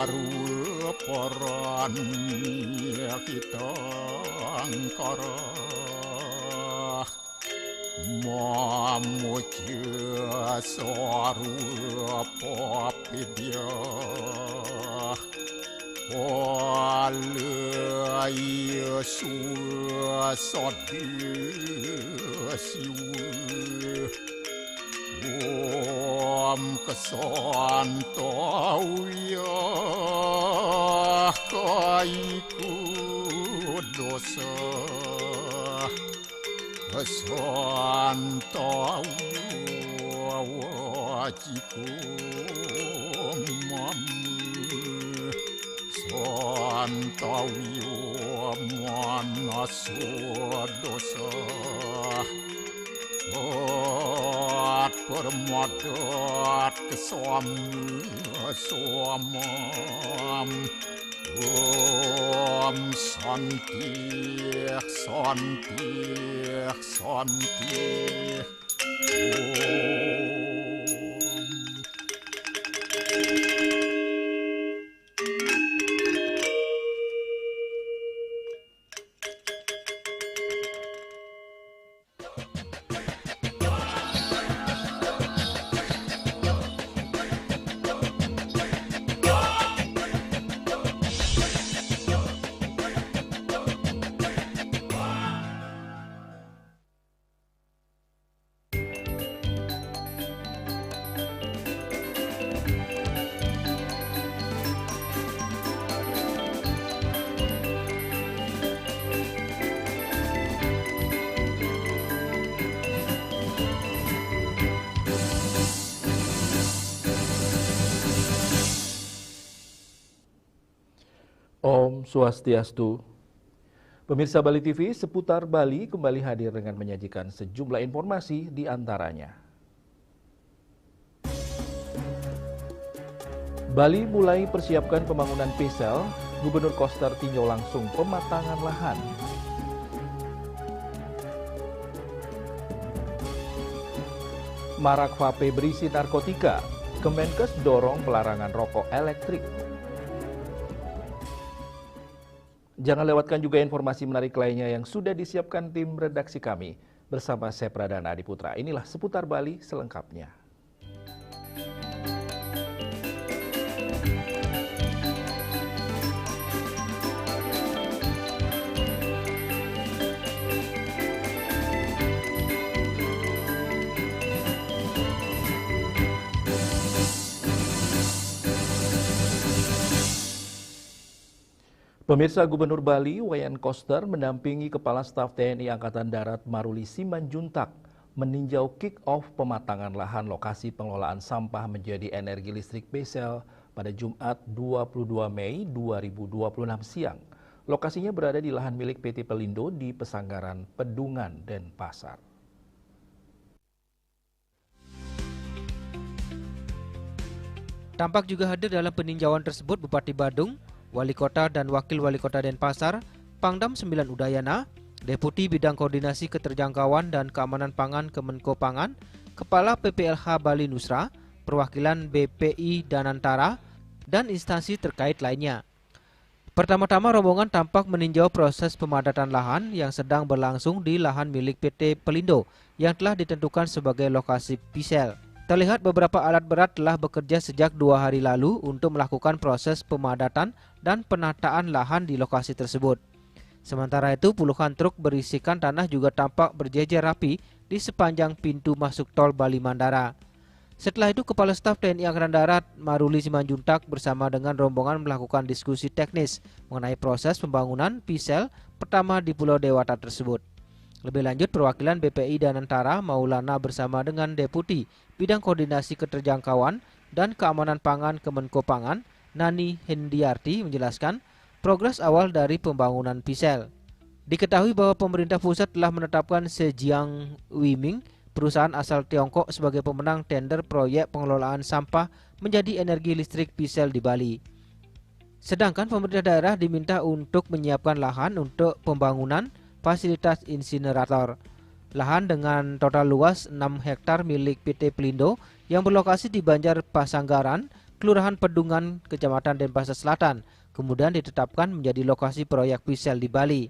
Ruparan kita angkara mamuja sarupa vidya walaya suasadi siwa Om kesantauya kaiku dosa kesantauya wajiku mamu santauya manasa dosa permodat kesamam Om Santi Om Swastiastu. Pemirsa Bali TV, seputar Bali kembali hadir dengan menyajikan sejumlah informasi di antaranya. Bali mulai persiapkan pembangunan PSEL, Gubernur Koster tinjau langsung pematangan lahan. Marak vape berisi narkotika, Kemenkes dorong pelarangan rokok elektrik. Jangan lewatkan juga informasi menarik lainnya yang sudah disiapkan tim redaksi kami bersama saya Pradana Adiputra. Inilah seputar Bali selengkapnya. Pemirsa, Gubernur Bali Wayan Koster mendampingi Kepala Staf TNI Angkatan Darat Maruli Simanjuntak meninjau kick-off pematangan lahan lokasi pengelolaan sampah menjadi energi listrik PSEL pada Jumat 22 Mei 2026 siang. Lokasinya berada di lahan milik PT Pelindo di Pesanggaran, Pedungan, Denpasar. Tampak juga hadir dalam peninjauan tersebut Bupati Badung, Wali Kota dan Wakil Wali Kota Denpasar, Pangdam 9 Udayana, Deputi Bidang Koordinasi Keterjangkauan dan Keamanan Pangan Kemenko Pangan, Kepala PPLH Bali Nusra, perwakilan BPI Danantara, dan instansi terkait lainnya. Pertama-tama rombongan tampak meninjau proses pemadatan lahan yang sedang berlangsung di lahan milik PT Pelindo yang telah ditentukan sebagai lokasi PSEL. Terlihat beberapa alat berat telah bekerja sejak 2 hari lalu untuk melakukan proses pemadatan dan penataan lahan di lokasi tersebut. Sementara itu, puluhan truk berisikan tanah juga tampak berjejer rapi di sepanjang pintu masuk tol Bali Mandara. Setelah itu, Kepala Staf TNI Angkatan Darat Maruli Simanjuntak bersama dengan rombongan melakukan diskusi teknis mengenai proses pembangunan PSEL pertama di Pulau Dewata tersebut. Lebih lanjut, perwakilan BPI Danantara Maulana bersama dengan Deputi Bidang Koordinasi Keterjangkauan dan Keamanan Pangan Kemenko Pangan Nani Hendiarti menjelaskan progres awal dari pembangunan PSEL. Diketahui bahwa pemerintah pusat telah menetapkan Zhejiang Wiming, perusahaan asal Tiongkok, sebagai pemenang tender proyek pengelolaan sampah menjadi energi listrik PSEL di Bali. Sedangkan pemerintah daerah diminta untuk menyiapkan lahan untuk pembangunan fasilitas insinerator. Lahan dengan total luas 6 hektar milik PT Pelindo yang berlokasi di Banjar Pasanggaran Kelurahan Pedungan, Kecamatan Denpasar Selatan, kemudian ditetapkan menjadi lokasi proyek PISEL di Bali.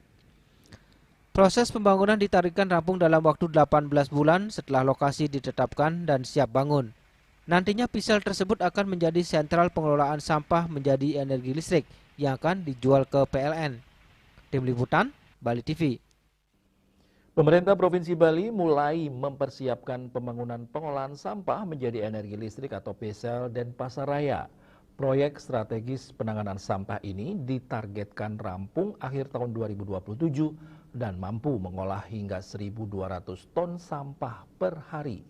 Proses pembangunan ditargetkan rampung dalam waktu 18 bulan setelah lokasi ditetapkan dan siap bangun. Nantinya PISEL tersebut akan menjadi sentral pengelolaan sampah menjadi energi listrik yang akan dijual ke PLN. Tim Liputan, Bali TV. Pemerintah Provinsi Bali mulai mempersiapkan pembangunan pengolahan sampah menjadi energi listrik atau PISEL Denpasar Raya. Proyek strategis penanganan sampah ini ditargetkan rampung akhir tahun 2027 dan mampu mengolah hingga 1.200 ton sampah per hari.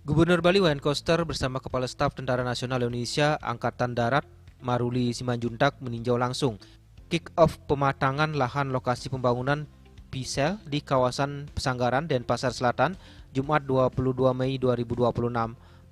Gubernur Bali Wayan Koster bersama Kepala Staf Tentara Nasional Indonesia Angkatan Darat Maruli Simanjuntak meninjau langsung kick-off pematangan lahan lokasi pembangunan PISEL di kawasan Pesanggaran Denpasar Selatan Jumat 22 Mei 2026.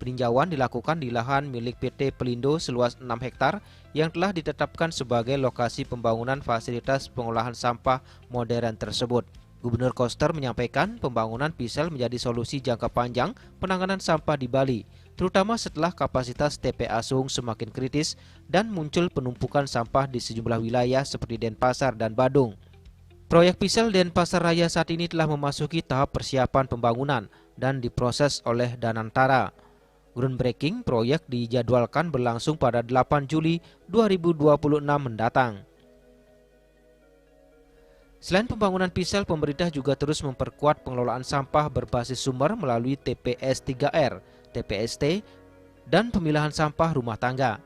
Peninjauan dilakukan di lahan milik PT Pelindo seluas 6 hektar yang telah ditetapkan sebagai lokasi pembangunan fasilitas pengolahan sampah modern tersebut. Gubernur Koster menyampaikan pembangunan PISEL menjadi solusi jangka panjang penanganan sampah di Bali, terutama setelah kapasitas TPA Sung semakin kritis dan muncul penumpukan sampah di sejumlah wilayah seperti Denpasar dan Badung. Proyek PISEL Denpasar Raya saat ini telah memasuki tahap persiapan pembangunan dan diproses oleh Danantara. Groundbreaking proyek dijadwalkan berlangsung pada 8 Juli 2026 mendatang. Selain pembangunan PISEL, pemerintah juga terus memperkuat pengelolaan sampah berbasis sumber melalui TPS 3R, TPST, dan pemilahan sampah rumah tangga.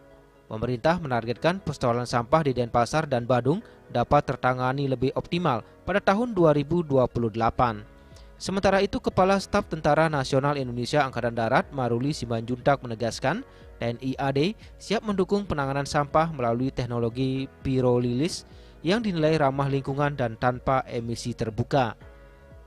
Pemerintah menargetkan persoalan sampah di Denpasar dan Badung dapat tertangani lebih optimal pada tahun 2028. Sementara itu, Kepala Staf Tentara Nasional Indonesia Angkatan Darat Maruli Simanjuntak menegaskan TNI AD siap mendukung penanganan sampah melalui teknologi pirolilis yang dinilai ramah lingkungan dan tanpa emisi terbuka.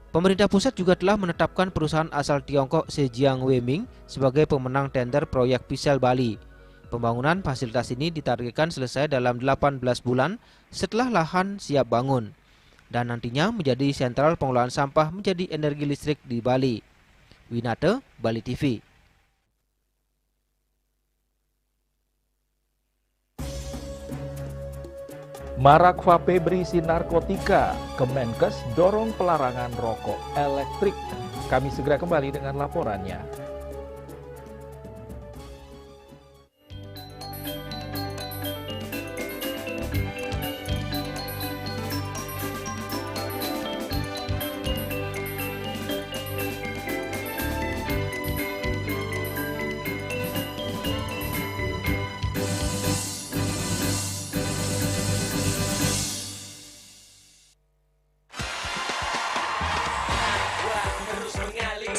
Pemerintah pusat juga telah menetapkan perusahaan asal Tiongkok Zhejiang Weiming sebagai pemenang tender proyek PISEL Bali. Pembangunan fasilitas ini ditargetkan selesai dalam 18 bulan setelah lahan siap bangun dan nantinya menjadi sentral pengolahan sampah menjadi energi listrik di Bali. Winate, Bali TV. Marak vape berisi narkotika, Kemenkes dorong pelarangan rokok elektrik. Kami segera kembali dengan laporannya.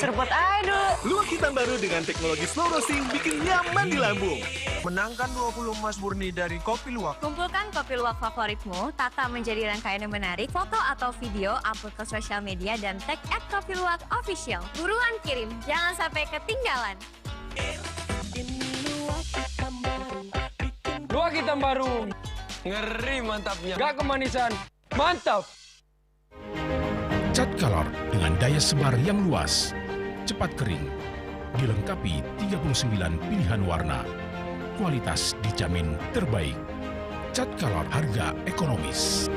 Seruput aduh. Luwak hitam baru dengan teknologi slow roasting bikin nyaman di lambung. Menangkan 20 emas murni dari Kopi Luwak. Kumpulkan kopi luwak favoritmu, tata menjadi rangkaian yang menarik, foto atau video, upload ke sosial media, dan tag @kopiluwakofficial. Buruan kirim, jangan sampai ketinggalan. Luwak hitam baru. Ngeri mantapnya. Gak kemanisan. Mantap. Cat color dengan daya sebar yang luas, cepat kering, dilengkapi 39 pilihan warna. Kualitas dijamin terbaik. Cat color harga ekonomis.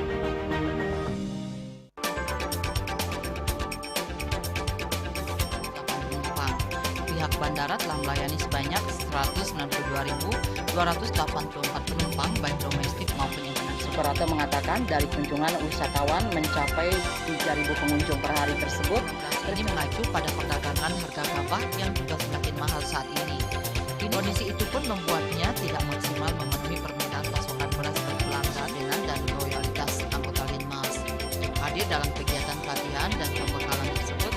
Pihak bandara telah melayani sebanyak 192.284 penumpang baik domestik maupun internasional. Operator mengatakan dari kunjungan wisatawan mencapai 3.000 pengunjung per hari tersebut. Ini mengacu pada perdagangan harga gabah yang juga semakin mahal saat ini. Kondisi itu pun membuatnya tidak maksimal memenuhi permintaan pasokan beras ke pelanggan dengan dan loyalitas anggota Linmas. Hadir dalam kegiatan pelatihan dan pembekalan tersebut,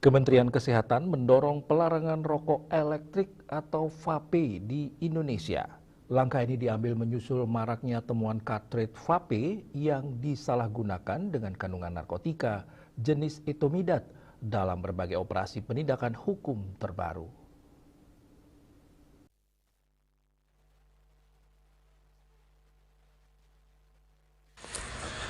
Kementerian Kesehatan mendorong pelarangan rokok elektrik atau vape di Indonesia. Langkah ini diambil menyusul maraknya temuan cartridge vape yang disalahgunakan dengan kandungan narkotika jenis etomidat dalam berbagai operasi penindakan hukum terbaru.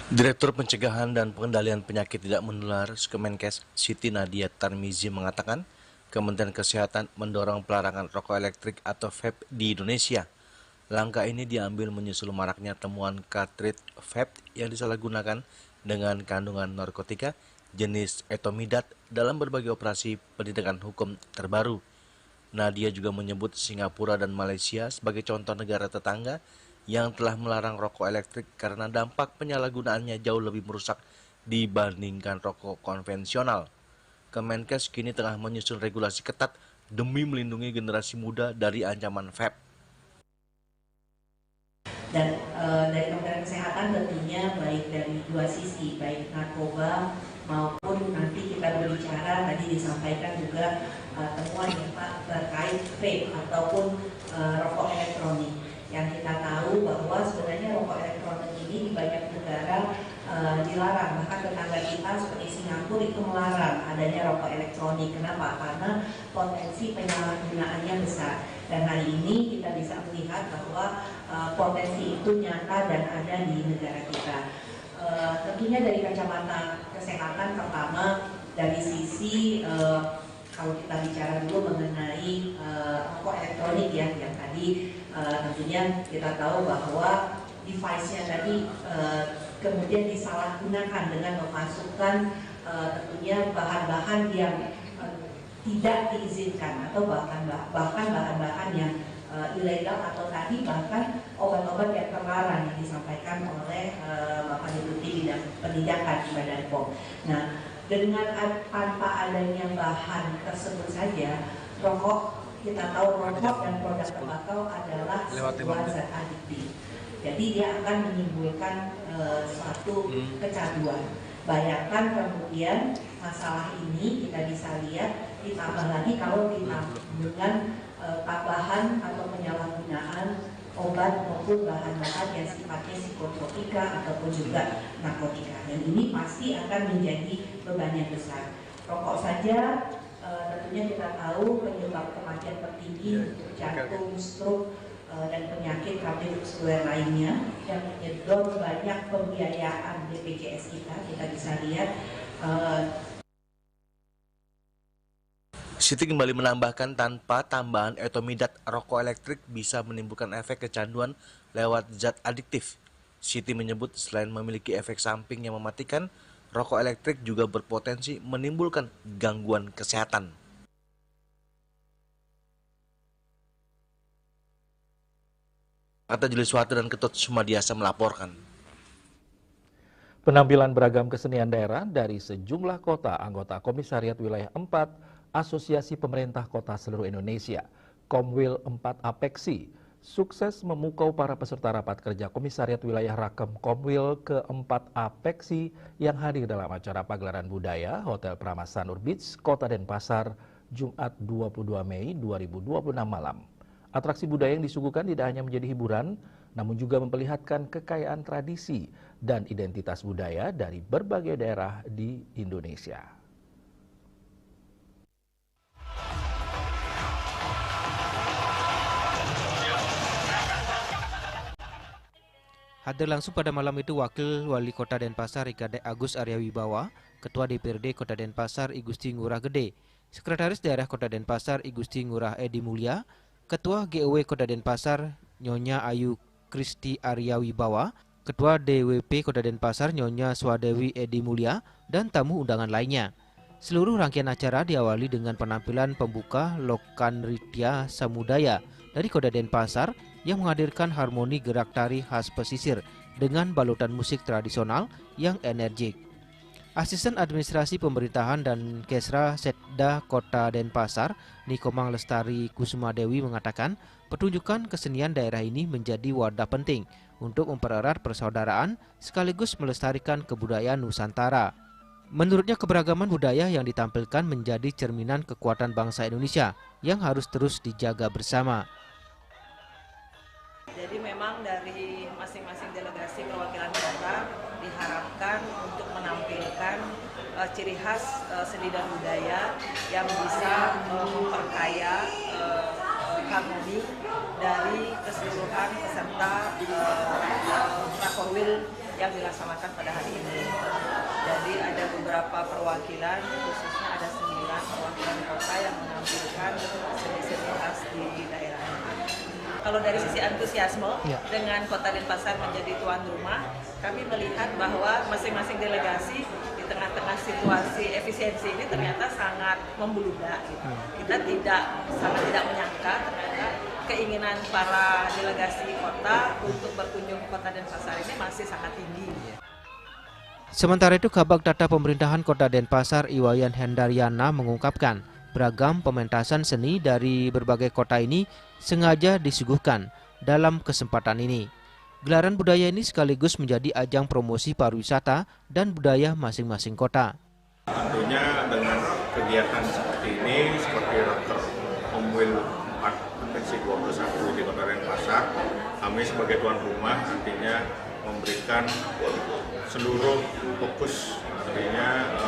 Direktur Pencegahan dan Pengendalian Penyakit Tidak Menular Kemenkes Siti Nadia Tarmizi mengatakan, Kementerian Kesehatan mendorong pelarangan rokok elektrik atau vape di Indonesia. Langkah ini diambil menyusul maraknya temuan cartridge vape yang disalahgunakan dengan kandungan narkotika jenis etomidat dalam berbagai operasi penindakan hukum terbaru. Nadia juga menyebut Singapura dan Malaysia sebagai contoh negara tetangga yang telah melarang rokok elektrik karena dampak penyalahgunaannya jauh lebih merusak dibandingkan rokok konvensional. Kemenkes kini tengah menyusun regulasi ketat demi melindungi generasi muda dari ancaman vape. Dan dari Kementerian Kesehatan tentunya baik dari dua sisi, baik narkoba maupun nanti kita berbicara tadi disampaikan juga temuan yang Pak terkait vape ataupun rokok elektronik. Yang kita tahu bahwa sebenarnya rokok elektronik ini di banyak negara dilarang, bahkan tetangga kita seperti Singapura itu melarang adanya rokok elektronik. Kenapa? Karena potensi penyalahgunaannya besar. Dan hari ini kita bisa melihat bahwa potensi itu nyata dan ada di negara kita. Tentunya dari kacamata kesehatan, pertama dari sisi kalau kita bicara dulu mengenai rokok elektronik ya, yang tadi tentunya kita tahu bahwa device-nya tadi kemudian disalahgunakan dengan memasukkan tentunya bahan-bahan yang tidak diizinkan atau bahkan bahan-bahan yang ilegal atau tadi bahkan obat-obat yang terlarang yang disampaikan oleh Bapak Deputi Bidang Penindakan di Badan POM. Nah, dengan tanpa adanya bahan tersebut saja, rokok, kita tahu rokok dan produk tembakau adalah sebuah zat adiktif. Jadi dia akan menimbulkan suatu kecanduan. Bayangkan kemudian masalah ini kita bisa lihat ditambah lagi kalau ditambah dengan tambahan atau penyalahgunaan obat maupun bahan-bahan yang sifatnya psikotropika ataupun juga narkotika. Dan ini pasti akan menjadi beban yang besar. Rokok saja tentunya kita tahu penyebab kematian tertinggi jantung, stroke, dan penyakit kardiovaskuler lainnya yang menyedot banyak pembiayaan BPJS kita bisa lihat. Siti kembali menambahkan tanpa tambahan etomidat, rokok elektrik bisa menimbulkan efek kecanduan lewat zat adiktif. Siti menyebut selain memiliki efek samping yang mematikan, rokok elektrik juga berpotensi menimbulkan gangguan kesehatan. Kata Juliswati dan Ketut Sumadiasa melaporkan. Penampilan beragam kesenian daerah dari sejumlah kota anggota Komisariat Wilayah 4 Asosiasi Pemerintah Kota seluruh Indonesia, Komwil 4 Apeksi, sukses memukau para peserta rapat kerja Komisariat Wilayah Rakem Komwil ke-4 Apeksi yang hadir dalam acara pagelaran budaya Hotel Prama Sanur Beach, Kota Denpasar, Jumat 22 Mei 2026 malam. Atraksi budaya yang disuguhkan tidak hanya menjadi hiburan, namun juga memperlihatkan kekayaan tradisi dan identitas budaya dari berbagai daerah di Indonesia. Hadir langsung pada malam itu Wakil Wali Kota Denpasar Rikade Agus Arya Wibawa, Ketua DPRD Kota Denpasar I Gusti Ngurah Gede, Sekretaris Daerah Kota Denpasar I Gusti Ngurah Edi Mulya, Ketua GOW Kota Denpasar Nyonya Ayu Kristi Arya Wibawa, Ketua DWP Kota Denpasar Nyonya Swadewi Edi Mulya, dan tamu undangan lainnya. Seluruh rangkaian acara diawali dengan penampilan pembuka Lokan Ritya Samudaya dari Kota Denpasar yang menghadirkan harmoni gerak tari khas pesisir dengan balutan musik tradisional yang energik. Asisten Administrasi Pemerintahan dan Kesra Setda Kota Denpasar, Nikomang Lestari Kusumadewi mengatakan, pertunjukan kesenian daerah ini menjadi wadah penting untuk mempererat persaudaraan sekaligus melestarikan kebudayaan Nusantara. Menurutnya keberagaman budaya yang ditampilkan menjadi cerminan kekuatan bangsa Indonesia yang harus terus dijaga bersama. delegasi perwakilan kota diharapkan untuk menampilkan ciri khas seni dan budaya yang bisa memperkaya harmoni dari keseluruhan peserta Rakorwil yang dilaksanakan pada hari ini. Jadi ada beberapa perwakilan, khususnya ada 9 perwakilan kota yang menampilkan seni-seni khas di daerah. Kalau dari sisi antusiasme, dengan Kota Denpasar menjadi tuan rumah, kami melihat bahwa masing-masing delegasi di tengah-tengah situasi efisiensi ini ternyata sangat membludak. Kita sangat tidak menyangka ternyata keinginan para delegasi kota untuk berkunjung ke Kota Denpasar ini masih sangat tinggi. Sementara itu, Kabag Data Pemerintahan Kota Denpasar Iwayan Hendaryana mengungkapkan beragam pementasan seni dari berbagai kota ini sengaja disuguhkan dalam kesempatan ini. Gelaran budaya ini sekaligus menjadi ajang promosi pariwisata dan budaya masing-masing kota. Tentunya dengan kegiatan seperti ini, seperti Raker Omwil 4 Apeksi 21 di Kota Denpasar, kami sebagai tuan rumah nantinya memberikan seluruh fokus, artinya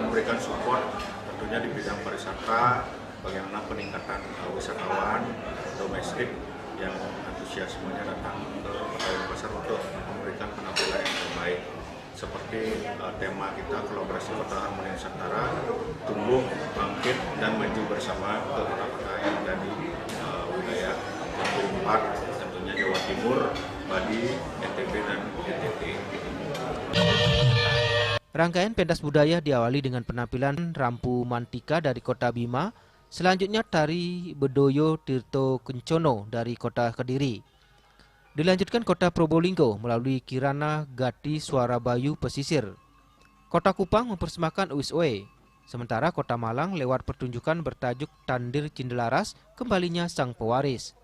memberikan support tentunya di bidang pariwisata, bagaimana peningkatan wisatawan domestik yang antusiasmenya datang ke Kota Denpasar untuk memberikan penampilan yang terbaik. Seperti tema kita kolaborasi Kota Harmoni Nusantara, tumbuh, bangkit, dan maju bersama ke kota-kota yang ada di wilayah Provinsi 4, tentunya Jawa Timur, Bali, NTB, dan NTT. Rangkaian pentas budaya diawali dengan penampilan Rampu Mantika dari Kota Bima, selanjutnya tari Bedoyo Tirto Kencono dari Kota Kediri. Dilanjutkan Kota Probolinggo melalui Kirana Gati Suara Bayu Pesisir. Kota Kupang mempersembahkan Uis-Oe, sementara Kota Malang lewat pertunjukan bertajuk Tandir Cindelaras, Kembalinya Sang Pewaris.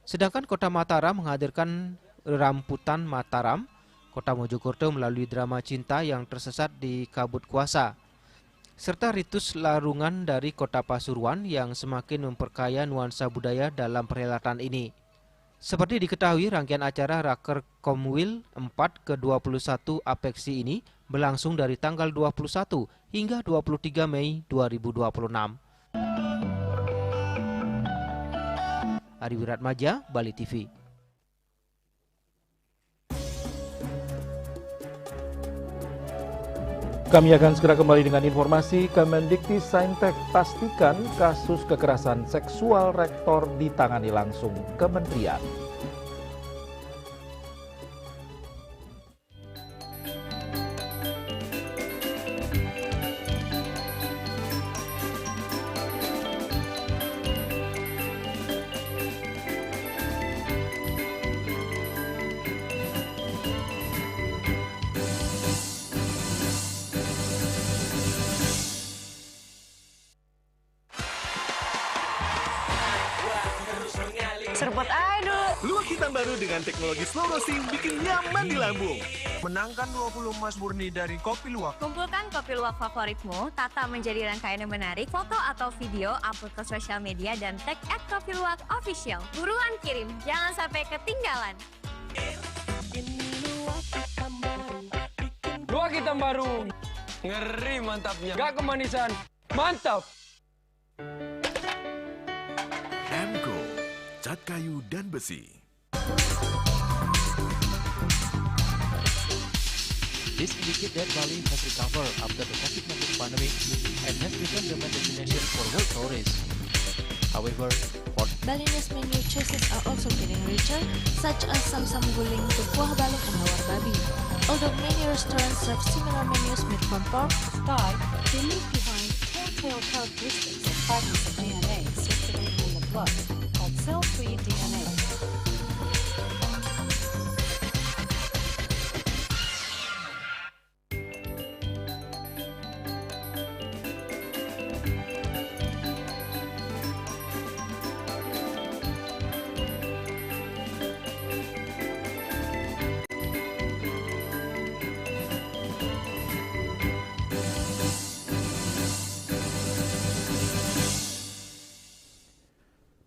Sedangkan Kota Mataram menghadirkan Ramputan Mataram, Kota Mojokerto melalui drama cinta yang tersesat di kabut kuasa, serta ritus larungan dari Kota Pasuruan yang semakin memperkaya nuansa budaya dalam perhelatan ini. Seperti diketahui, rangkaian acara Raker Komwil 4 ke-21 Apeksi ini berlangsung dari tanggal 21 hingga 23 Mei 2026. Ari Wiratmaja, Bali TV. Kami akan segera kembali dengan informasi. Kemendikti-Saintek pastikan kasus kekerasan seksual rektor ditangani langsung kementerian. Seruput aja dulu. Luwak hitam baru dengan teknologi slow roasting bikin nyaman di lambung. Menangkan 20 emas murni dari Kopi Luwak. Kumpulkan kopi luwak favoritmu, tata menjadi rangkaian yang menarik, foto atau video, upload ke sosial media, dan tag @kopiluwak_official. Buruan kirim, jangan sampai ketinggalan. Luwak hitam baru. Ngeri mantapnya. Gak kemanisan. Mantap. Emco, cat kayu dan besi. This indicates that Bali has recovered after the COVID-19 pandemic and has become the main destination for world tourists. However, Balinese menu choices are also getting richer, such as samsam guling to kuah balok and lawar babi. Although many restaurants serve similar menus made from pork, thigh, they leave behind telltale characteristics of fragments of DNA circulating in the blood, called cell-free DNA.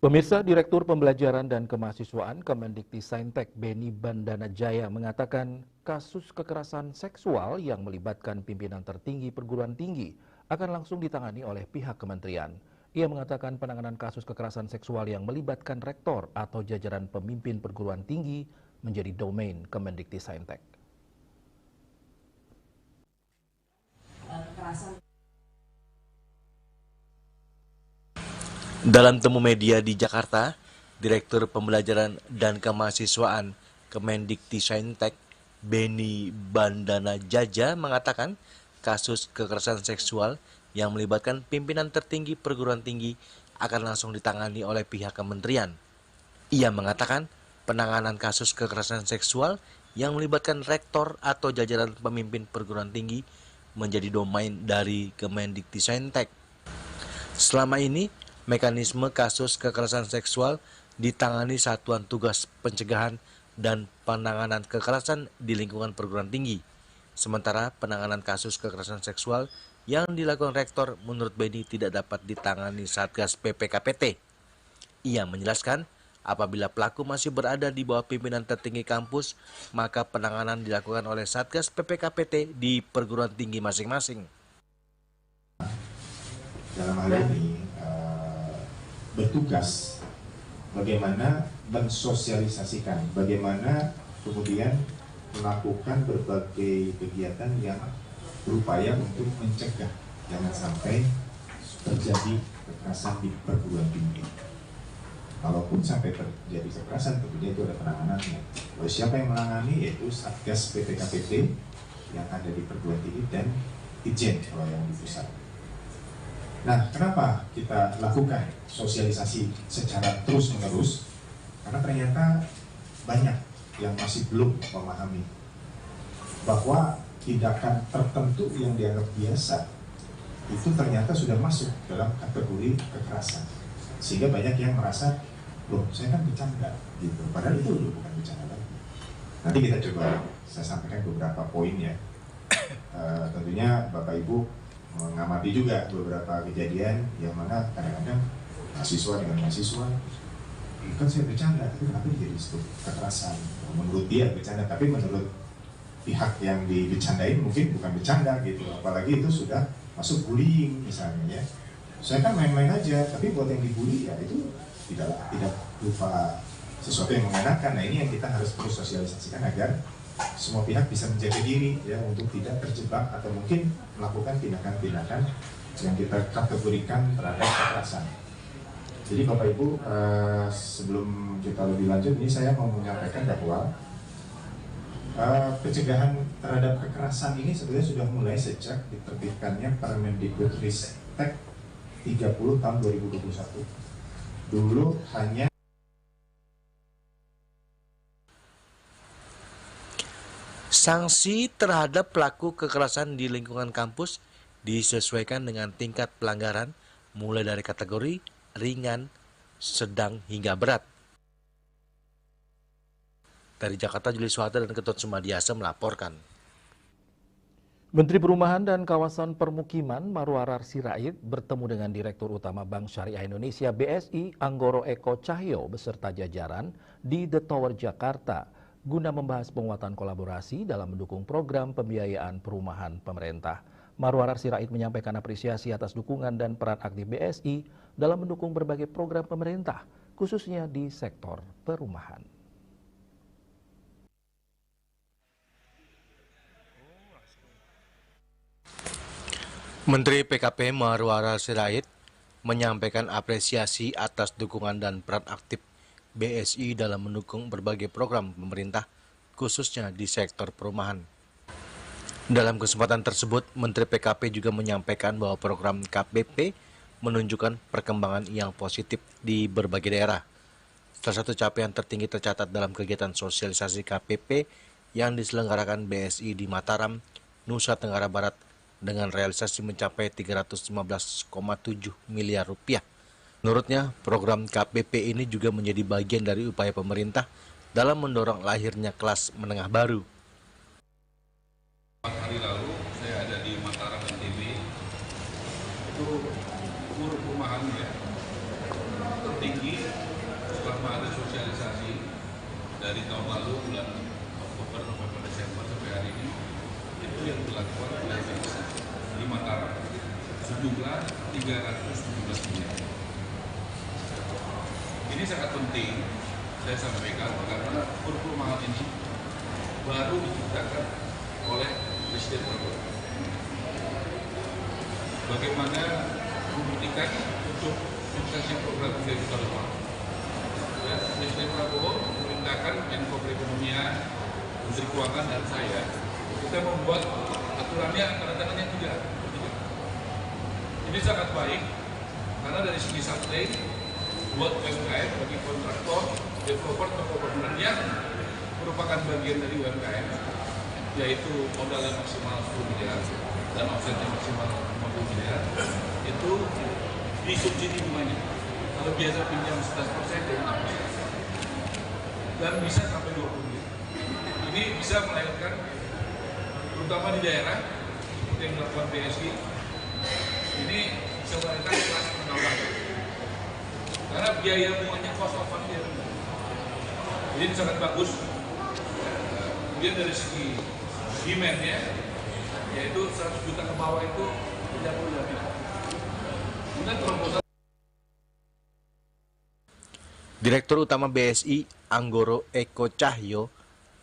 Pemirsa, Direktur Pembelajaran dan Kemahasiswaan Kemendikti-Saintek Beni Bandana Jaya mengatakan kasus kekerasan seksual yang melibatkan pimpinan tertinggi perguruan tinggi akan langsung ditangani oleh pihak kementerian. Ia mengatakan penanganan kasus kekerasan seksual yang melibatkan rektor atau jajaran pemimpin perguruan tinggi menjadi domain Kemendikti-Saintek. Dalam temu media di Jakarta, Direktur Pembelajaran dan Kemahasiswaan Kemendikti-Saintek Beni Bandana Jaya mengatakan kasus kekerasan seksual yang melibatkan pimpinan tertinggi perguruan tinggi akan langsung ditangani oleh pihak kementerian. Ia mengatakan penanganan kasus kekerasan seksual yang melibatkan rektor atau jajaran pemimpin perguruan tinggi menjadi domain dari Kemendikti-Saintek. Selama ini, mekanisme kasus kekerasan seksual ditangani Satuan Tugas Pencegahan dan Penanganan Kekerasan di lingkungan perguruan tinggi. Sementara penanganan kasus kekerasan seksual yang dilakukan rektor menurut Beni tidak dapat ditangani Satgas PPKPT. Ia menjelaskan apabila pelaku masih berada di bawah pimpinan tertinggi kampus, maka penanganan dilakukan oleh Satgas PPKPT di perguruan tinggi masing-masing. Dalam hal ini bertugas bagaimana mensosialisasikan, bagaimana kemudian melakukan berbagai kegiatan yang berupaya untuk mencegah jangan sampai terjadi kekerasan di perguruan tinggi. Kalaupun sampai terjadi kekerasan, tentunya itu ada penanganannya. Lalu siapa yang menangani? Yaitu Satgas PPKPT yang ada di perguruan tinggi dan Ijen kalau yang di pusat. Nah, kenapa kita lakukan sosialisasi secara terus-menerus? Karena ternyata banyak yang masih belum memahami bahwa tindakan tertentu yang dianggap biasa itu ternyata sudah masuk dalam kategori kekerasan. Sehingga banyak yang merasa, loh saya kan bercanda gitu. Padahal itu bukan bercanda lagi. Nanti kita coba saya sampaikan beberapa poin ya. Tentunya Bapak Ibu mengamati juga beberapa kejadian yang mana kadang-kadang mahasiswa dengan mahasiswa, kan saya bercanda, tapi kenapa jadi disebut kekerasan? Menurut dia bercanda, tapi menurut pihak yang dibercandain mungkin bukan bercanda gitu. Apalagi itu sudah masuk bullying misalnya ya. Saya kan main-main aja, tapi buat yang dibully ya itu tidak lupa sesuatu yang mengenakan. Nah ini yang kita harus terus sosialisasikan agar semua pihak bisa menjaga diri ya untuk tidak terjebak atau mungkin melakukan tindakan-tindakan yang kita kategorikan terhadap kekerasan. Jadi Bapak Ibu, sebelum kita lebih lanjut ini saya mau menyampaikan bahwa pencegahan terhadap kekerasan ini sebenarnya sudah mulai sejak diterbitkannya Permendikbudristek 30 tahun 2021. Dulu hanya sanksi terhadap pelaku kekerasan di lingkungan kampus disesuaikan dengan tingkat pelanggaran mulai dari kategori ringan, sedang, hingga berat. Dari Jakarta, Juli Suhata dan Ketut Sumadiasa melaporkan. Menteri Perumahan dan Kawasan Permukiman Marwarar Sirait bertemu dengan Direktur Utama Bank Syariah Indonesia BSI Anggoro Eko Cahyo beserta jajaran di The Tower Jakarta guna membahas penguatan kolaborasi dalam mendukung program pembiayaan perumahan pemerintah. Marwarar Sirait menyampaikan apresiasi atas dukungan dan peran aktif BSI dalam mendukung berbagai program pemerintah, khususnya di sektor perumahan. Menteri PKP Marwarar Sirait menyampaikan apresiasi atas dukungan dan peran aktif BSI dalam mendukung berbagai program pemerintah, khususnya di sektor perumahan. Dalam kesempatan tersebut, Menteri PKP juga menyampaikan bahwa program KPP menunjukkan perkembangan yang positif di berbagai daerah. Salah satu capaian tertinggi tercatat dalam kegiatan sosialisasi KPP yang diselenggarakan BSI di Mataram, Nusa Tenggara Barat dengan realisasi mencapai 315,7 miliar rupiah. Menurutnya, program KPP ini juga menjadi bagian dari upaya pemerintah dalam mendorong lahirnya kelas menengah baru. 4 hari lalu saya ada di Mataram NTB, itu umur perumahannya tertinggi 317 miliar. Ini sangat penting saya sampaikan karena perumahan ini baru diciptakan oleh Presiden Prabowo. Bagaimana membuktikan untuk investasi program 3 juta lebih. Presiden Prabowo memerintahkan Menko Perekonomian, Menteri Keuangan dan saya, kita membuat aturannya tanda tangannya 3. Ini sangat baik karena dari segi supply buat UMKM bagi kontraktor, developer, toko bangunan yang merupakan bagian dari UMKM, yaitu modalnya maksimal 10 miliar dan offsetnya maksimal 50 miliar, itu disubsidi bunganya. Kalau biasa pinjam 11% jadi 6%. Dan bisa sampai 20 miliar. Ini bisa melahirkan, terutama di daerah seperti yang dilakukan BSI, ini bisa melahirkan kelas menengah. Karena biaya bunganya cost of fund dia rendah. Jadi ini sangat bagus. Kemudian dari segi demand-nya, yaitu 100 juta ke bawah itu tidak perlu lagi. Kemudian proposal Direktur Utama BSI, Anggoro Eko Cahyo,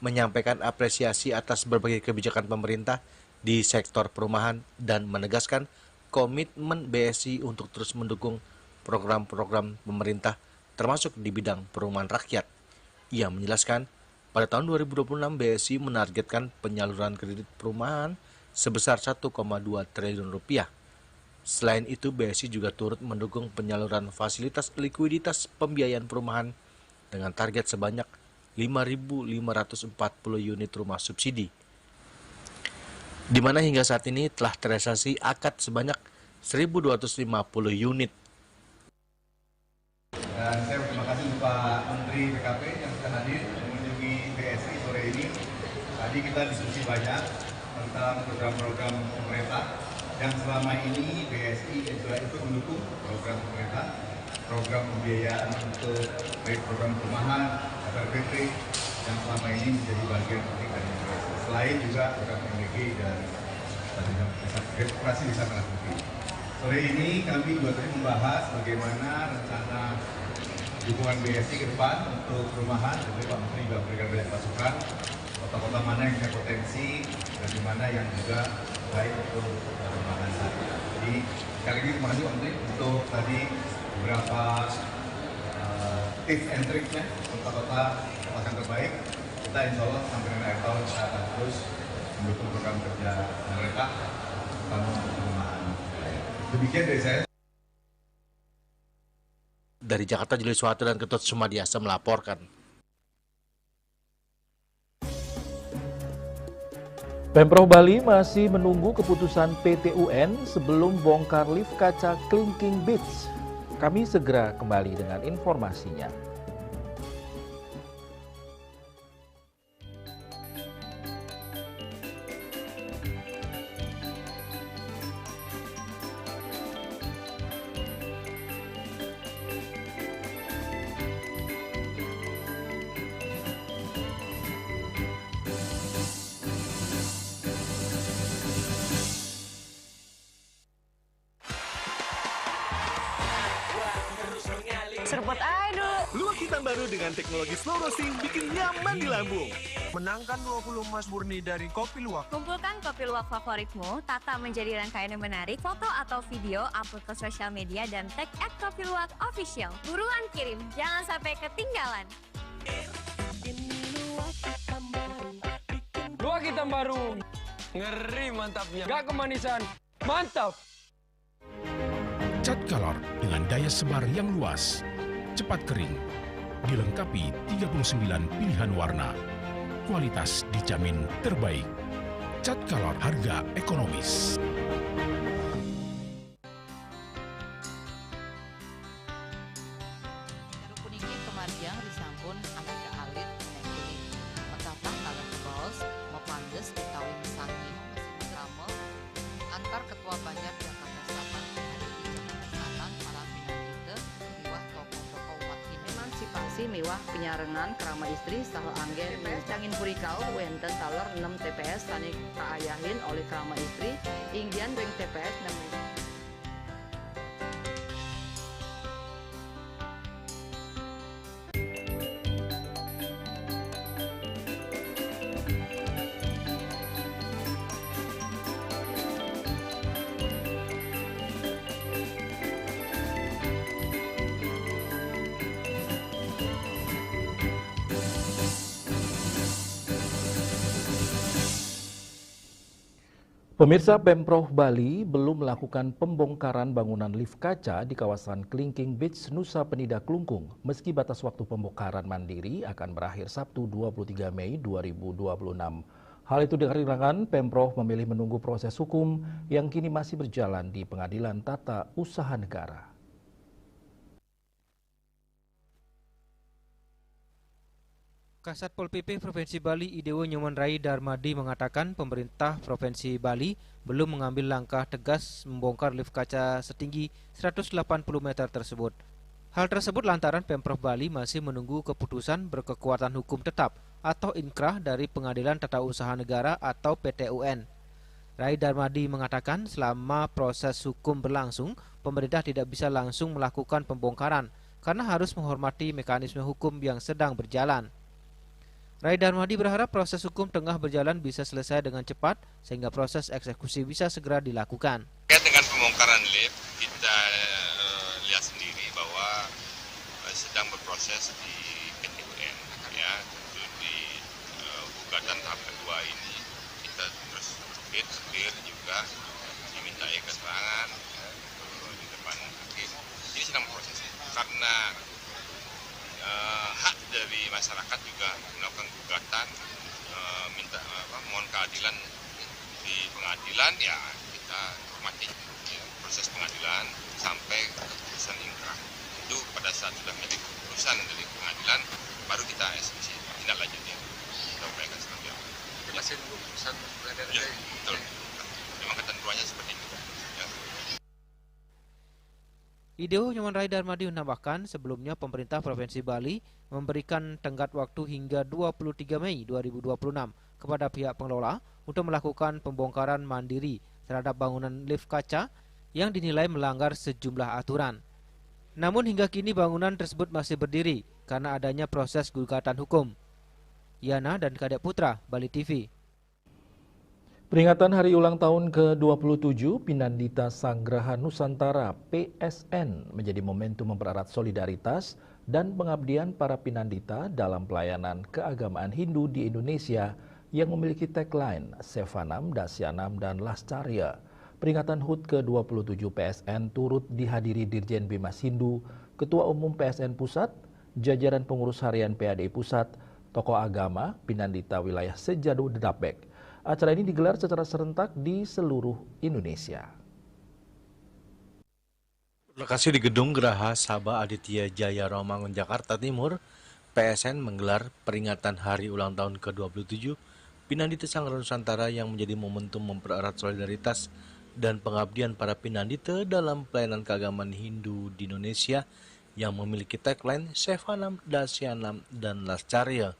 menyampaikan apresiasi atas berbagai kebijakan pemerintah di sektor perumahan dan menegaskan komitmen BSI untuk terus mendukung program-program pemerintah termasuk di bidang perumahan rakyat. Ia menjelaskan, pada tahun 2026 BSI menargetkan penyaluran kredit perumahan sebesar 1,2 triliun rupiah. Selain itu, BSI juga turut mendukung penyaluran fasilitas likuiditas pembiayaan perumahan dengan target sebanyak 5.540 unit rumah subsidi, di mana hingga saat ini telah terrealisasi akad sebanyak 1.250 unit. Dan saya berterima kasih Pak Menteri PKP yang sudah hadir mengunjungi BSI sore ini. Tadi kita diskusi banyak tentang program-program pemerintah yang selama ini BSI juga ikut mendukung program pemerintah, program pembiayaan untuk baik program perumahan, FRPP yang selama ini menjadi bagian penting dari BSI. Selain juga program MBG dan Operasi Desa Merah Putih. Sore ini kami juga tadi membahas bagaimana rencana dukungan BSI ke depan untuk perumahan. Jadi Pak Menteri juga memberikan banyak masukan kota-kota mana yang punya potensi dan di mana yang juga baik untuk perumahan saat ini. Jadi sekali lagi terima kasih Pak Menteri untuk tadi beberapa tips and triknya kota-kota yang terbaik. Kita insya Allah sampai dengan akhir tahun kita akan terus mendukung program kerja pemerintah terutama untuk perumahan. Demikian dari saya. Dari Jakarta, Julius Suharto dan Ketut Sumadiasa melaporkan. Pemprov Bali masih menunggu keputusan PT UN sebelum bongkar lift kaca Clinking Beach. Kami segera kembali dengan informasinya. Seruput aja dulu. Luwak hitam baru dengan teknologi slow roasting bikin nyaman di lambung. Menangkan 20 emas murni dari Kopi Luwak. Kumpulkan kopi luwak favoritmu, tata menjadi rangkaian yang menarik, foto atau video, upload ke sosial media, dan tag @kopiluwakofficial. Buruan kirim, jangan sampai ketinggalan. Luwak hitam baru. Ngeri mantapnya. Gak kemanisan. Mantap. Cat color dengan daya sebar yang luas, cepat kering, dilengkapi 39 pilihan warna. Kualitas dijamin terbaik. Cat color harga ekonomis. Rupuniki kemariang disampun angka alit nekuli. Metapang kalah kebos, mepandes dikawin sanging, mesin kamel, antar ketua Banjar Jakarta Selatan hari di Jakarta Selatan para pinangite miwah tokoh-tokoh umat Hindu. Emansipasi miwah penyarengan kerama istri saha anggen TPS Cangin Purikau wenten taler 6 TPS sanik kaayahin oleh kerama istri inggian ring TPS 6 Pemirsa, Pemprov Bali belum melakukan pembongkaran bangunan lift kaca di kawasan Kelingking Beach, Nusa Penida, Klungkung. Meski batas waktu pembongkaran mandiri akan berakhir Sabtu 23 Mei 2026. Hal itu dikarenakan Pemprov memilih menunggu proses hukum yang kini masih berjalan di Pengadilan Tata Usaha Negara. Kasat Pol PP Provinsi Bali Idewo Nyoman Rai Darmadi mengatakan pemerintah Provinsi Bali belum mengambil langkah tegas membongkar lift kaca setinggi 180 meter tersebut. Hal tersebut lantaran Pemprov Bali masih menunggu keputusan berkekuatan hukum tetap atau inkrah dari Pengadilan Tata Usaha Negara atau PTUN. Rai Darmadi mengatakan selama proses hukum berlangsung, pemerintah tidak bisa langsung melakukan pembongkaran karena harus menghormati mekanisme hukum yang sedang berjalan. Rai Darmadi berharap proses hukum tengah berjalan bisa selesai dengan cepat sehingga proses eksekusi bisa segera dilakukan. Terkait dengan pembongkaran lift, kita lihat sendiri bahwa sedang berproses di PTUN. Ya, tentu di gugatan tahap kedua ini kita terus clear juga dimintai keterangan di depan hakim. Ini sedang berproses karena hak dari masyarakat juga melakukan gugatan mohon keadilan di pengadilan, ya kita hormati ya, proses pengadilan sampai keputusan inkrah. Itu pada saat sudah menjadi keputusan dari pengadilan baru kita eksekusi tindak lanjutnya. Kita upayakan seperti apa. Masih nunggu keputusan pengadilan. Ya, betul. Memang ketentuannya seperti itu. Ya. Idewo Nyoman Rai Darmadi menambahkan sebelumnya pemerintah Provinsi Bali memberikan tenggat waktu hingga 23 Mei 2026 kepada pihak pengelola untuk melakukan pembongkaran mandiri terhadap bangunan lift kaca yang dinilai melanggar sejumlah aturan. Namun hingga kini bangunan tersebut masih berdiri karena adanya proses gugatan hukum. Yana dan Kadek Putra, Bali TV. Peringatan Hari Ulang Tahun ke-27 Pinandita Sanggraha Nusantara PSN menjadi momentum mempererat solidaritas dan pengabdian para Pinandita dalam pelayanan keagamaan Hindu di Indonesia yang memiliki tagline Sevanam, Dasyanam, dan Lascarya. Peringatan HUT ke-27 PSN turut dihadiri Dirjen Bimas Hindu, Ketua Umum PSN Pusat, jajaran pengurus harian PADI Pusat, tokoh agama, Pinandita wilayah Sejadu Dedapek. Acara ini digelar secara serentak di seluruh Indonesia. Lokasi di Gedung Geraha Sabah Aditya Jaya Romangun, Jakarta Timur, PSN menggelar peringatan Hari Ulang Tahun ke-27 Pinandita Sanggraha Nusantara yang menjadi momentum mempererat solidaritas dan pengabdian para Pinandita dalam pelayanan keagamaan Hindu di Indonesia yang memiliki tagline Sevanam, Dasyanam, dan Lascarya.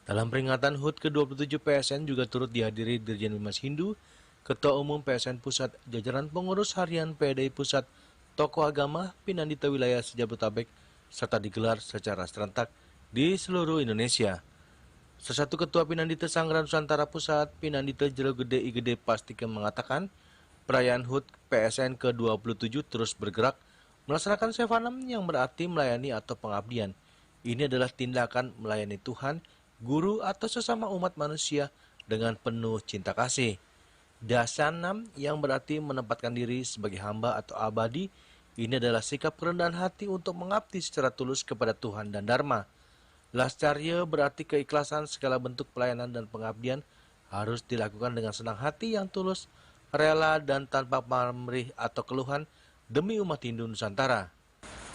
Dalam peringatan HUT ke-27 PSN juga turut dihadiri Dirjen Bimas Hindu, Ketua Umum PSN Pusat, jajaran pengurus harian PADI Pusat, tokoh agama, Pinandita wilayah Sejabodetabek, serta digelar secara serentak di seluruh Indonesia. Salah satu Ketua Pinandita Sanggraha Nusantara Pusat, Pinandita Jero Gede Igede Pastika mengatakan, perayaan HUT PSN ke-27 terus bergerak melaksanakan Sevanam yang berarti melayani atau pengabdian. Ini adalah tindakan melayani Tuhan, guru atau sesama umat manusia dengan penuh cinta kasih. Dasyanam yang berarti menempatkan diri sebagai hamba atau abadi, ini adalah sikap kerendahan hati untuk mengabdi secara tulus kepada Tuhan dan Dharma. Lascarya berarti keikhlasan segala bentuk pelayanan dan pengabdian harus dilakukan dengan senang hati yang tulus, rela dan tanpa pamrih atau keluhan demi umat Hindu Nusantara.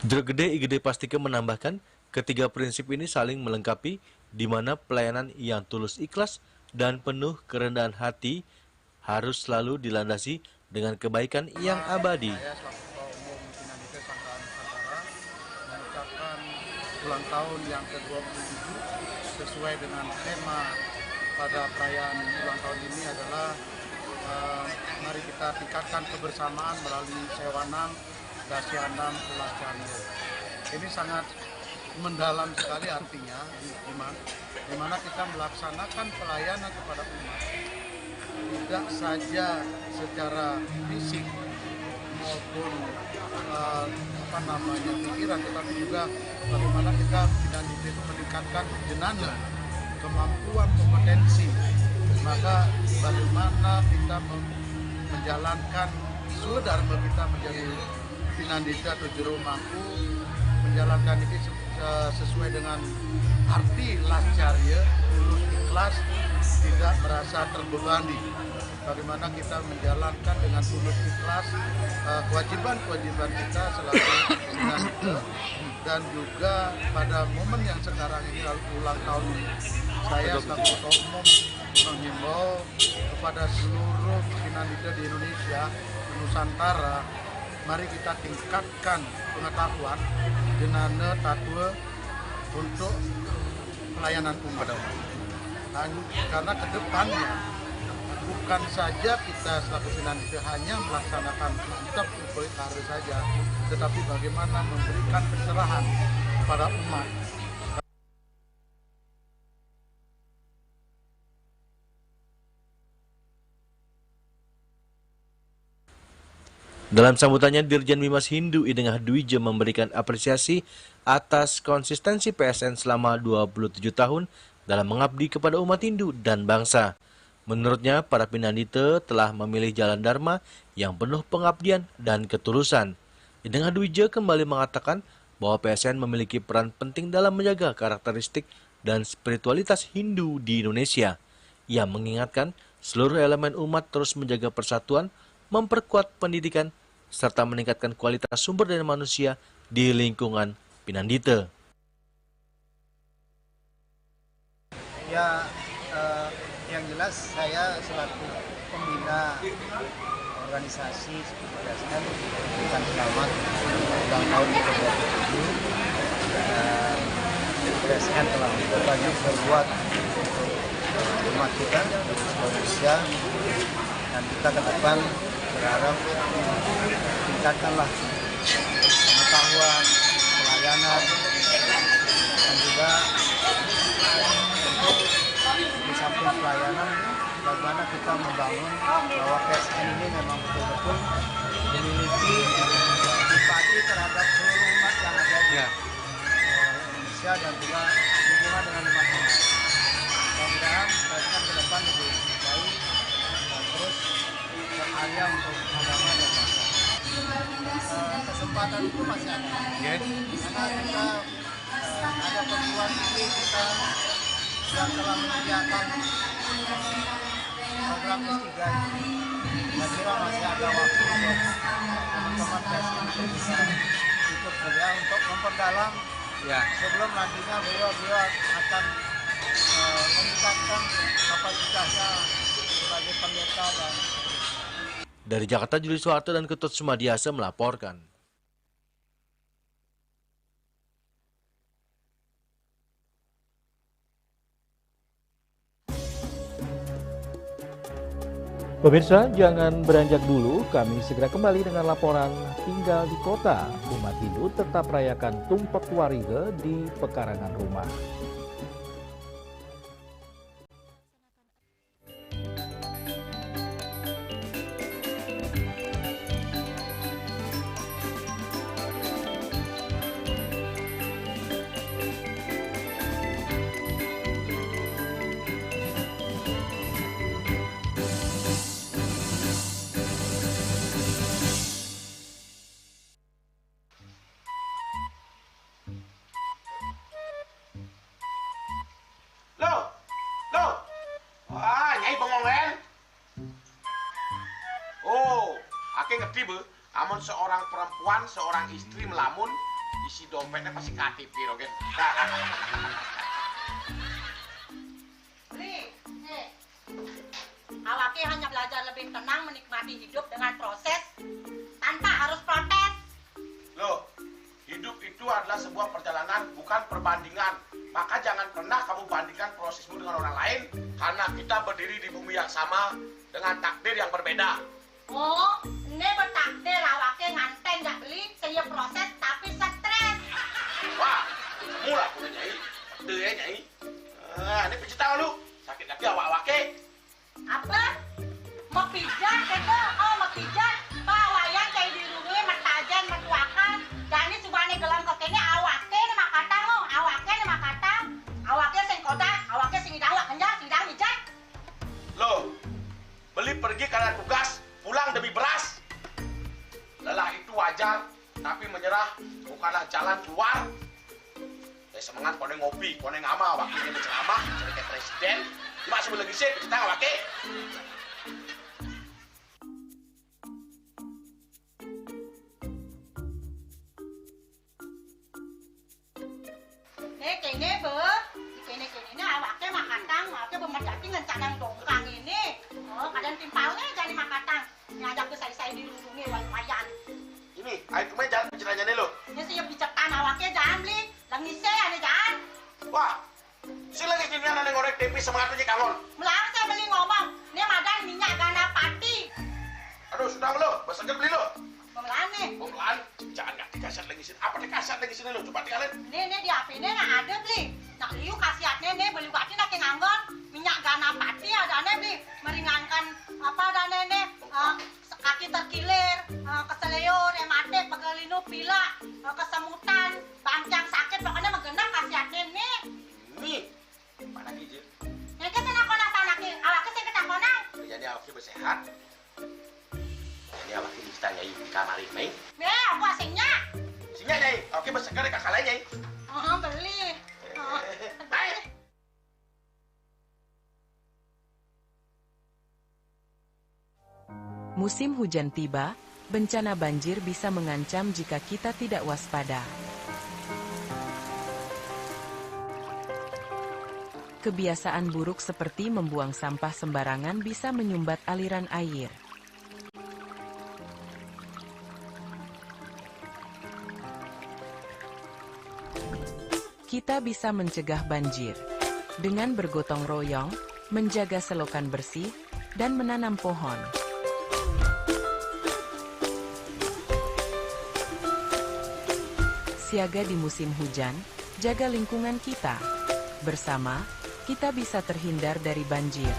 Jero Gede Igede Pastika menambahkan, ketiga prinsip ini saling melengkapi, di mana pelayanan yang tulus ikhlas dan penuh kerendahan hati harus selalu dilandasi dengan kebaikan yang abadi. Saya selaku Ketua Umum Pinandita Sanggraha Nusantara mengucapkan ulang tahun yang ke-27 sesuai dengan tema pada perayaan ulang tahun ini adalah mari kita tingkatkan kebersamaan melalui Sevanam, Dasyanam, Lascarya. Ini sangat mendalam sekali artinya, di mana kita melaksanakan pelayanan kepada umat tidak saja secara fisik maupun pikiran, tetapi juga bagaimana kita Pinandita itu meningkatkan jenana, kemampuan, kompetensi. Maka bagaimana kita menjalankan Swadharma kita menjadi Pinandita atau juru mampu, menjalankan ini sesuai dengan arti lascarya, tulus ikhlas, tidak merasa terbebani. Bagaimana kita menjalankan dengan tulus ikhlas kewajiban-kewajiban kita selalu dengan itu. Dan juga pada momen yang sekarang ini ulang tahun ini, saya selaku Ketua Umum menghimbau kepada seluruh Pinandita di Indonesia, di Nusantara, mari kita tingkatkan pengetahuan dengan tatwa untuk pelayanan umat. Karena ke depannya bukan saja kita selaku Pinandita hanya melaksanakan kitab Upayakara saja, tetapi bagaimana memberikan pencerahan kepada umat. Dalam sambutannya, Dirjen Bimas Hindu Ideng Hadwija memberikan apresiasi atas konsistensi PSN selama 27 tahun dalam mengabdi kepada umat Hindu dan bangsa. Menurutnya, para Pinandita telah memilih jalan dharma yang penuh pengabdian dan ketulusan. Ideng Hadwija kembali mengatakan bahwa PSN memiliki peran penting dalam menjaga karakteristik dan spiritualitas Hindu di Indonesia. Ia mengingatkan seluruh elemen umat terus menjaga persatuan, memperkuat pendidikan, serta meningkatkan kualitas sumber daya manusia di lingkungan Pinandita. Ya, yang jelas saya selaku pembina organisasi seperti PSN memberikan selamat ulang tahun ke-27. PSN telah banyak berbuat untuk umat kita, Indonesia, dan kita ke depan berharap tingkatkanlah pengetahuan, pelayanan, dan juga untuk di samping pelayanan, bagaimana kita membangun bahwa PSN ini memang betul-betul memiliki simpati terhadap seluruh umat yang ada di Indonesia dan juga hubungan dengan umat lain. Mudah-mudahan PSN ke depan lebih baik dan terus berkarya untuk agama dan bangsa. Kesempatan itu masih ada. Karena kita ada perguruan tinggi kita yang telah menyediakan program S3 ini. Saya kira masih ada waktu untuk teman-teman PSN untuk bisa ikut kerja untuk memperdalam sebelum nantinya beliau akan meningkatkan kapasitasnya sebagai pendeta dan Dari Jakarta, Juli Soeharto dan Ketut Sumadiasa melaporkan. Pemirsa, jangan beranjak dulu, kami segera kembali dengan laporan tinggal di kota. Umat Hindu tetap rayakan Tumpak Wariga di pekarangan rumah. Amun seorang perempuan, seorang istri melamun, isi dompetnya pasti KTP, Rogen. Awake hanya belajar lebih tenang menikmati hidup dengan proses tanpa harus protes. Loh, hidup itu adalah sebuah perjalanan, bukan perbandingan. Maka jangan pernah kamu bandingkan prosesmu dengan orang lain, karena kita berdiri di bumi yang sama dengan takdir yang berbeda. Oh, ini bertakdir awake nganten nggak beli, saya proses tapi stres. Wah, kamu lah punya Nyai. Betul ya Nyai. Ini pijit tangan lu. Sakit lagi awak-awake. Apa? Mau pijat kata? Oh, mau pijat. Bawayan kayak di rumah matajan matuakan. Dan ini subane gelam kok ini awake nih makata lo. Awake nih makata. Awake sing koda, awake sing idang wak kenjang, sing idang mijat. Loh, beli pergi karena tugas. pulang demi beras. Lelah itu wajar, tapi menyerah bukanlah jalan keluar. Semangat kau ngopi, kau ngama, wakilnya berceramah, jadi kayak presiden. Cuma sebelum lagi sih, kita nggak pakai. Kene be, kene awaknya makatang, awaknya bermedati ngencanang dongkang ini. Oh, kadang timpalnya jadi makatang. Ngajak ke saya dirundungi wayan. Ini, ayo kemarin jangan bicaranya nih lo. Ini siap dicekan awaknya jangan beli, lagi saya nih jangan. Wah, si lagi gini anak ngorek tempe semangatnya kangon. Melarang saya beli ngomong, ini madan minyak gana pati. Aduh, sudah lo, besarnya beli lo. Pemelaan nih. Pemelaan, jangan nggak dikasih lagi sini. Apa dikasih lagi sini lo? Coba tinggalin. Ini di HP ini ada beli. Nak liu kasihatnya nih beli bati nak nganggon minyak gana pati ada nih beli meringankan apa ada nih kaki terkilir, keseleur, rematik, pegelinu, pila, kesemutan, bangcang sakit, pokoknya menggenap kasihatnya nih. Nih, mana gigi? Ini kan saya konang panaki, awaknya saya kita konang. Jadi awaknya bersehat. Ini awaknya bisa nyai di kamar ini. Nih, aku asingnya. Asingnya nyai, awaknya bersehat di kakak lain nyai. Beli. Baik. Musim hujan tiba, bencana banjir bisa mengancam jika kita tidak waspada. Kebiasaan buruk seperti membuang sampah sembarangan bisa menyumbat aliran air. Kita bisa mencegah banjir dengan bergotong royong, menjaga selokan bersih, dan menanam pohon. Siaga di musim hujan, jaga lingkungan kita. Bersama, kita bisa terhindar dari banjir.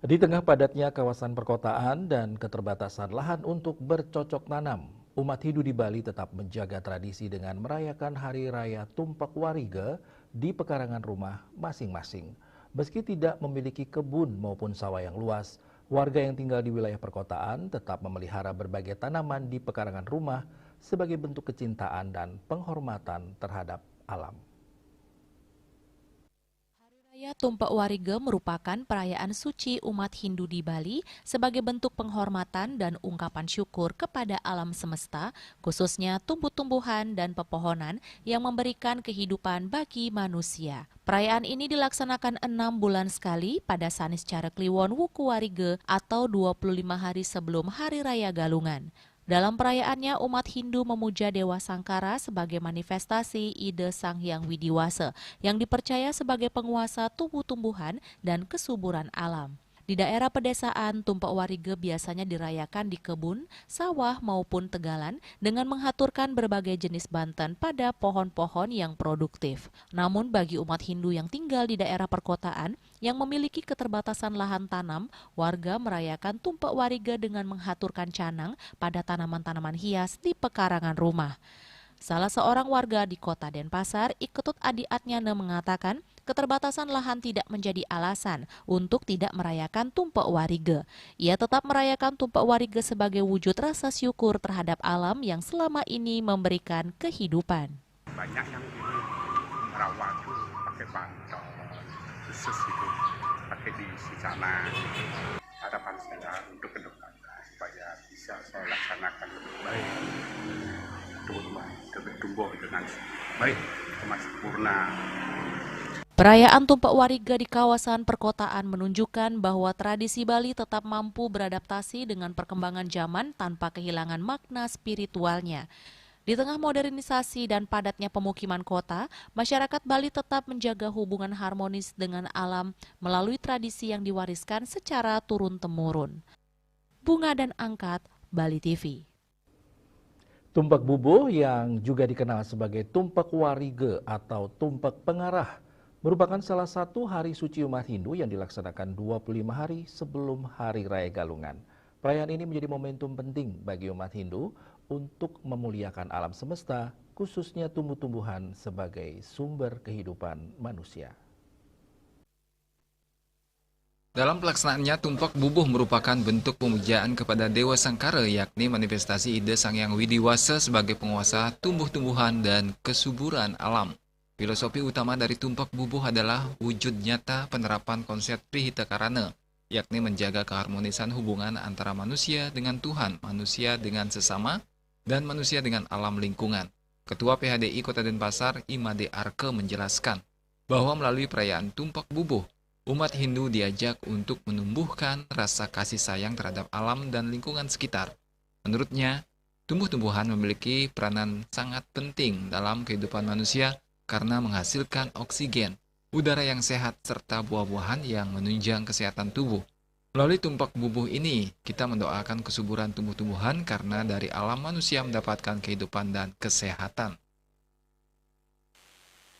Di tengah padatnya kawasan perkotaan dan keterbatasan lahan untuk bercocok tanam, umat Hindu di Bali tetap menjaga tradisi dengan merayakan Hari Raya Tumpak Warige di pekarangan rumah masing-masing. Meski tidak memiliki kebun maupun sawah yang luas, warga yang tinggal di wilayah perkotaan tetap memelihara berbagai tanaman di pekarangan rumah sebagai bentuk kecintaan dan penghormatan terhadap alam. Raya Tumpak Warige merupakan perayaan suci umat Hindu di Bali sebagai bentuk penghormatan dan ungkapan syukur kepada alam semesta, khususnya tumbuh-tumbuhan dan pepohonan yang memberikan kehidupan bagi manusia. Perayaan ini dilaksanakan 6 bulan sekali pada Sanis Cara Kliwon Wuku Warige atau 25 hari sebelum Hari Raya Galungan. Dalam perayaannya, umat Hindu memuja Dewa Sangkara sebagai manifestasi ide Sang Hyang Widiwasa yang dipercaya sebagai penguasa tumbuh-tumbuhan dan kesuburan alam. Di daerah pedesaan, Tumpak Warige biasanya dirayakan di kebun, sawah maupun tegalan dengan menghaturkan berbagai jenis banten pada pohon-pohon yang produktif. Namun bagi umat Hindu yang tinggal di daerah perkotaan yang memiliki keterbatasan lahan tanam, warga merayakan Tumpak Warige dengan menghaturkan canang pada tanaman-tanaman hias di pekarangan rumah. Salah seorang warga di kota Denpasar, Iketut Adi Atnyana mengatakan, keterbatasan lahan tidak menjadi alasan untuk tidak merayakan Tumpak Warige. Ia tetap merayakan Tumpak Warige sebagai wujud rasa syukur terhadap alam yang selama ini memberikan kehidupan. Banyak yang ini merawat pakai bantal khusus itu, pakai di sana. Harapan saya untuk ke depan supaya bisa saya laksanakan lebih baik, bertumbuh dengan baik, sempurna. Perayaan Tumpak Warige di kawasan perkotaan menunjukkan bahwa tradisi Bali tetap mampu beradaptasi dengan perkembangan zaman tanpa kehilangan makna spiritualnya. Di tengah modernisasi dan padatnya pemukiman kota, masyarakat Bali tetap menjaga hubungan harmonis dengan alam melalui tradisi yang diwariskan secara turun-temurun. Bunga dan Angkat, Bali TV. Tumpak bubuh yang juga dikenal sebagai tumpak warige atau tumpak pengarah merupakan salah satu hari suci umat Hindu yang dilaksanakan 25 hari sebelum Hari Raya Galungan. Perayaan ini menjadi momentum penting bagi umat Hindu untuk memuliakan alam semesta, khususnya tumbuh-tumbuhan sebagai sumber kehidupan manusia. Dalam pelaksanaannya, tumpak bubuh merupakan bentuk pemujaan kepada Dewa Sangkara, yakni manifestasi ide Sang Hyang Widiwasa sebagai penguasa tumbuh-tumbuhan dan kesuburan alam. Filosofi utama dari tumpak bubuh adalah wujud nyata penerapan konsep Trihita-karana, yakni menjaga keharmonisan hubungan antara manusia dengan Tuhan, manusia dengan sesama, dan manusia dengan alam lingkungan. Ketua PHDI Kota Denpasar, Imade Arke menjelaskan bahwa melalui perayaan tumpak bubuh, umat Hindu diajak untuk menumbuhkan rasa kasih sayang terhadap alam dan lingkungan sekitar. Menurutnya, tumbuh-tumbuhan memiliki peranan sangat penting dalam kehidupan manusia karena menghasilkan oksigen, udara yang sehat, serta buah-buahan yang menunjang kesehatan tubuh. Melalui tumpak bubuh ini, kita mendoakan kesuburan tumbuh-tumbuhan karena dari alam manusia mendapatkan kehidupan dan kesehatan.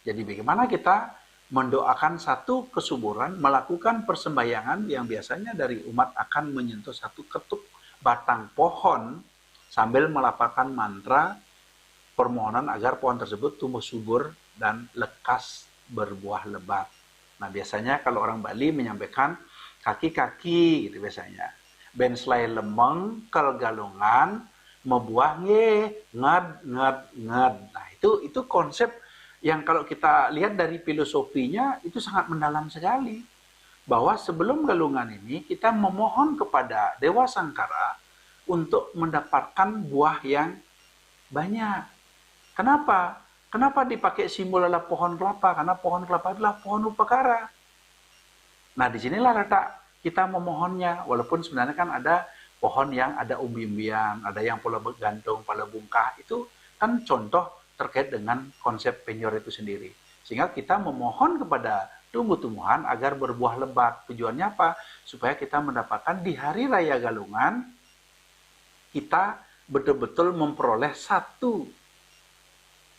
Jadi bagaimana kita mendoakan satu kesuburan, melakukan persembahyangan yang biasanya dari umat akan menyentuh satu ketuk batang pohon sambil melafalkan mantra permohonan agar pohon tersebut tumbuh subur dan lekas berbuah lebat. Nah biasanya kalau orang Bali menyampaikan kaki-kaki gitu biasanya. Ben selai lemeng kel galungan mebuah ngad. Nah itu konsep yang kalau kita lihat dari filosofinya itu sangat mendalam sekali. Bahwa sebelum galungan ini kita memohon kepada Dewa Sangkara untuk mendapatkan buah yang banyak. Kenapa? Kenapa dipakai simbol adalah pohon kelapa? Karena pohon kelapa adalah pohon upakara. Nah disinilah letak kita memohonnya. Walaupun sebenarnya kan ada pohon yang ada umbi-umbian, ada yang pola gantung, pola bungkah. Itu kan contoh terkait dengan konsep penyor itu sendiri. Sehingga kita memohon kepada tumbuh-tumbuhan agar berbuah lebat. Tujuannya apa? Supaya kita mendapatkan di Hari Raya Galungan, kita betul-betul memperoleh satu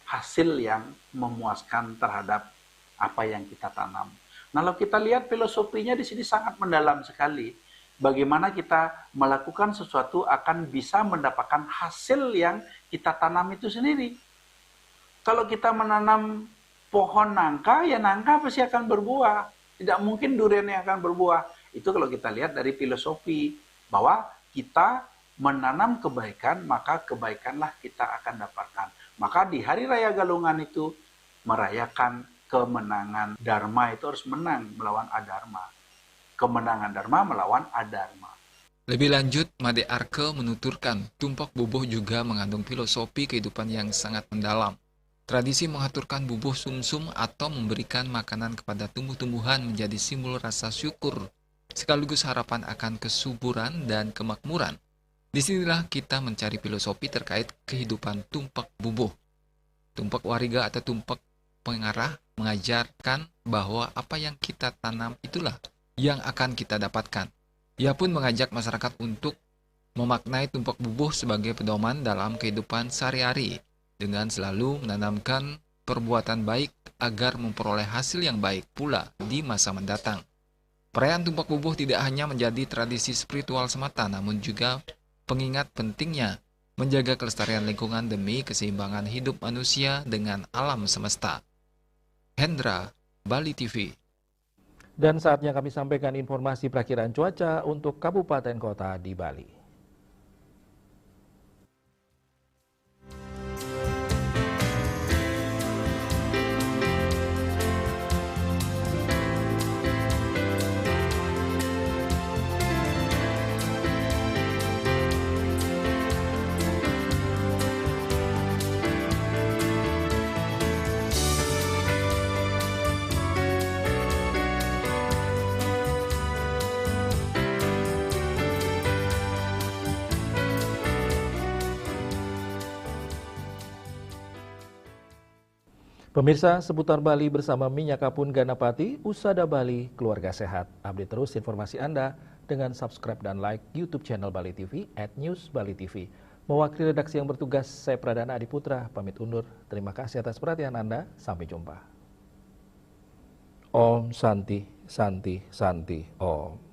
hasil yang memuaskan terhadap apa yang kita tanam. Nah, kalau kita lihat filosofinya di sini sangat mendalam sekali. Bagaimana kita melakukan sesuatu akan bisa mendapatkan hasil yang kita tanam itu sendiri. Kalau kita menanam pohon nangka, ya nangka pasti akan berbuah. Tidak mungkin durian yang akan berbuah. Itu kalau kita lihat dari filosofi, bahwa kita menanam kebaikan, maka kebaikanlah kita akan dapatkan. Maka di Hari Raya Galungan itu, merayakan kemenangan Dharma itu harus menang melawan adharma. Kemenangan Dharma melawan adharma. Lebih lanjut, Made Arke menuturkan, tumpak bubuh juga mengandung filosofi kehidupan yang sangat mendalam. Tradisi mengaturkan bubuh sumsum atau memberikan makanan kepada tumbuh-tumbuhan menjadi simbol rasa syukur, sekaligus harapan akan kesuburan dan kemakmuran. Disinilah kita mencari filosofi terkait kehidupan tumpak bubuh. Tumpak wariga atau tumpak pengarah mengajarkan bahwa apa yang kita tanam itulah yang akan kita dapatkan. Ia pun mengajak masyarakat untuk memaknai tumpak bubuh sebagai pedoman dalam kehidupan sehari-hari, dengan selalu menanamkan perbuatan baik agar memperoleh hasil yang baik pula di masa mendatang. Perayaan tumpak bubuh tidak hanya menjadi tradisi spiritual semata, namun juga pengingat pentingnya menjaga kelestarian lingkungan demi keseimbangan hidup manusia dengan alam semesta. Hendra, Bali TV. Dan saatnya kami sampaikan informasi perakiraan cuaca untuk kabupaten kota di Bali. Pemirsa, seputar Bali bersama Minyak Kapun Ganapati, Usada Bali, Keluarga Sehat. Update terus informasi Anda dengan subscribe dan like YouTube channel Bali TV @newsbalitv. Mewakili redaksi yang bertugas, saya Pradana Adiputra, pamit undur. Terima kasih atas perhatian Anda. Sampai jumpa. Om Santi, Santi, Santi, Om.